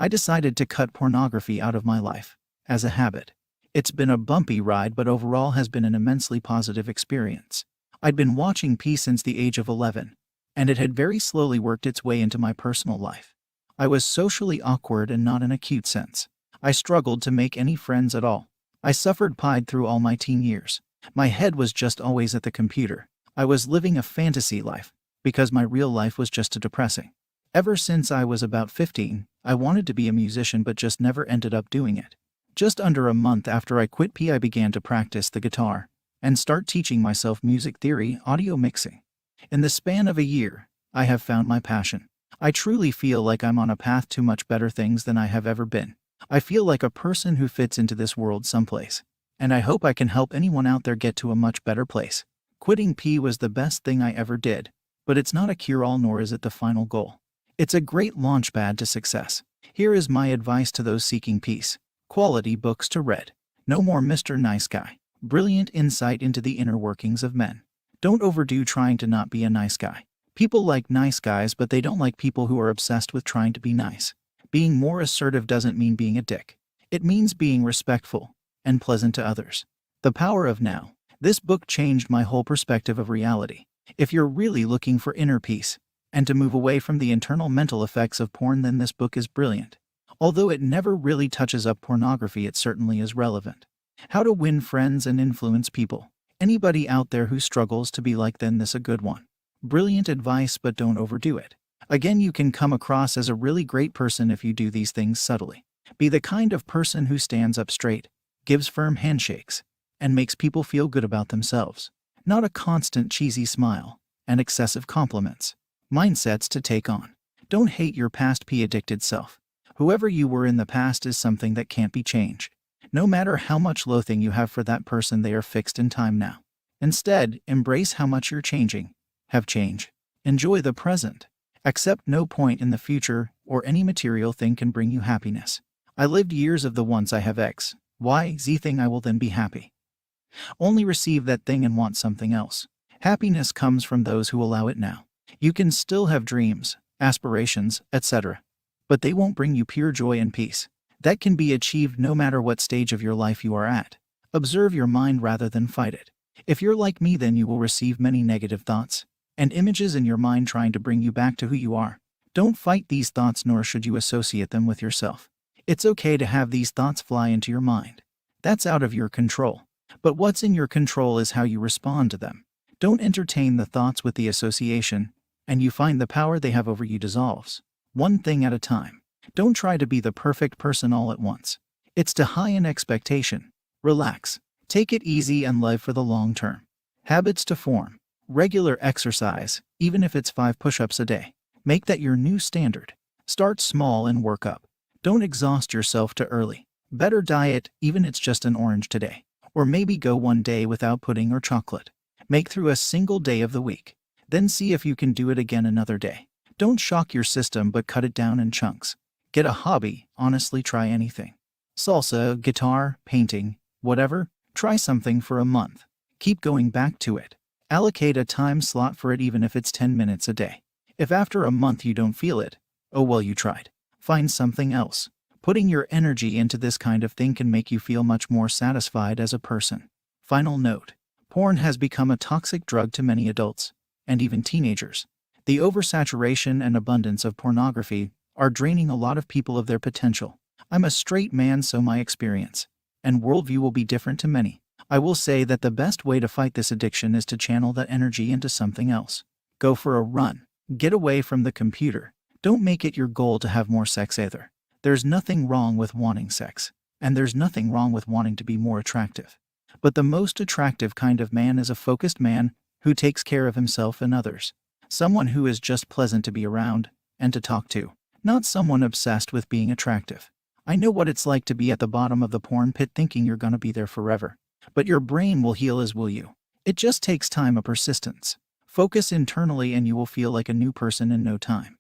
I decided to cut pornography out of my life, as a habit. It's been a bumpy ride, but overall has been an immensely positive experience. I'd been watching P since the age of 11, and it had very slowly worked its way into my personal life. I was socially awkward, and not in a cute sense. I struggled to make any friends at all. I suffered pied through all my teen years. My head was just always at the computer. I was living a fantasy life, because my real life was just too depressing. Ever since I was about 15, I wanted to be a musician but just never ended up doing it. Just under a month after I quit P, I began to practice the guitar and start teaching myself music theory, audio mixing. In the span of a year, I have found my passion. I truly feel like I'm on a path to much better things than I have ever been. I feel like a person who fits into this world someplace, and I hope I can help anyone out there get to a much better place. Quitting P was the best thing I ever did, but it's not a cure-all, nor is it the final goal. It's a great launchpad to success. Here is my advice to those seeking peace. Quality books to read. No more Mr. Nice Guy. Brilliant insight into the inner workings of men. Don't overdo trying to not be a nice guy. People like nice guys, but they don't like people who are obsessed with trying to be nice. Being more assertive doesn't mean being a dick. It means being respectful and pleasant to others. The Power of Now. This book changed my whole perspective of reality. If you're really looking for inner peace and to move away from the internal mental effects of porn, then this book is brilliant. Although it never really touches up pornography, it certainly is relevant. How to win friends and influence people. Anybody out there who struggles to be like, then this a good one. Brilliant advice, but don't overdo it. Again, you can come across as a really great person if you do these things subtly. Be the kind of person who stands up straight, gives firm handshakes, and makes people feel good about themselves. Not a constant cheesy smile and excessive compliments. Mindsets to take on. Don't hate your past P-addicted self. Whoever you were in the past is something that can't be changed. No matter how much loathing you have for that person, they are fixed in time now. Instead, embrace how much you're changing. Have change. Enjoy the present. Accept no point in the future or any material thing can bring you happiness. I lived years of the once I have X, Y, Z thing, I will then be happy. Only receive that thing and want something else. Happiness comes from those who allow it now. You can still have dreams, aspirations, etc., but they won't bring you pure joy and peace. That can be achieved no matter what stage of your life you are at. Observe your mind rather than fight it. If you're like me, then you will receive many negative thoughts and images in your mind trying to bring you back to who you are. Don't fight these thoughts, nor should you associate them with yourself. It's okay to have these thoughts fly into your mind. That's out of your control. But what's in your control is how you respond to them. Don't entertain the thoughts with the association, and you find the power they have over you dissolves. One thing at a time. Don't try to be the perfect person all at once. It's too high an expectation. Relax. Take it easy and live for the long term. Habits to form. Regular exercise, even if it's 5 push-ups a day. Make that your new standard. Start small and work up. Don't exhaust yourself too early. Better diet, even if it's just an orange today. Or maybe go 1 day without pudding or chocolate. Make through a single day of the week. Then see if you can do it again another day. Don't shock your system, but cut it down in chunks. Get a hobby, honestly try anything. Salsa, guitar, painting, whatever, try something for a month. Keep going back to it. Allocate a time slot for it, even if it's 10 minutes a day. If after a month you don't feel it, oh well, you tried. Find something else. Putting your energy into this kind of thing can make you feel much more satisfied as a person. Final note. Porn has become a toxic drug to many adults, and even teenagers. The oversaturation and abundance of pornography are draining a lot of people of their potential. I'm a straight man, so my experience and worldview will be different to many. I will say that the best way to fight this addiction is to channel that energy into something else. Go for a run. Get away from the computer. Don't make it your goal to have more sex either. There's nothing wrong with wanting sex, and there's nothing wrong with wanting to be more attractive. But the most attractive kind of man is a focused man who takes care of himself and others. Someone who is just pleasant to be around and to talk to, not someone obsessed with being attractive. I know what it's like to be at the bottom of the porn pit thinking you're gonna be there forever. But your brain will heal, as will you. It just takes time and persistence. Focus internally and you will feel like a new person in no time.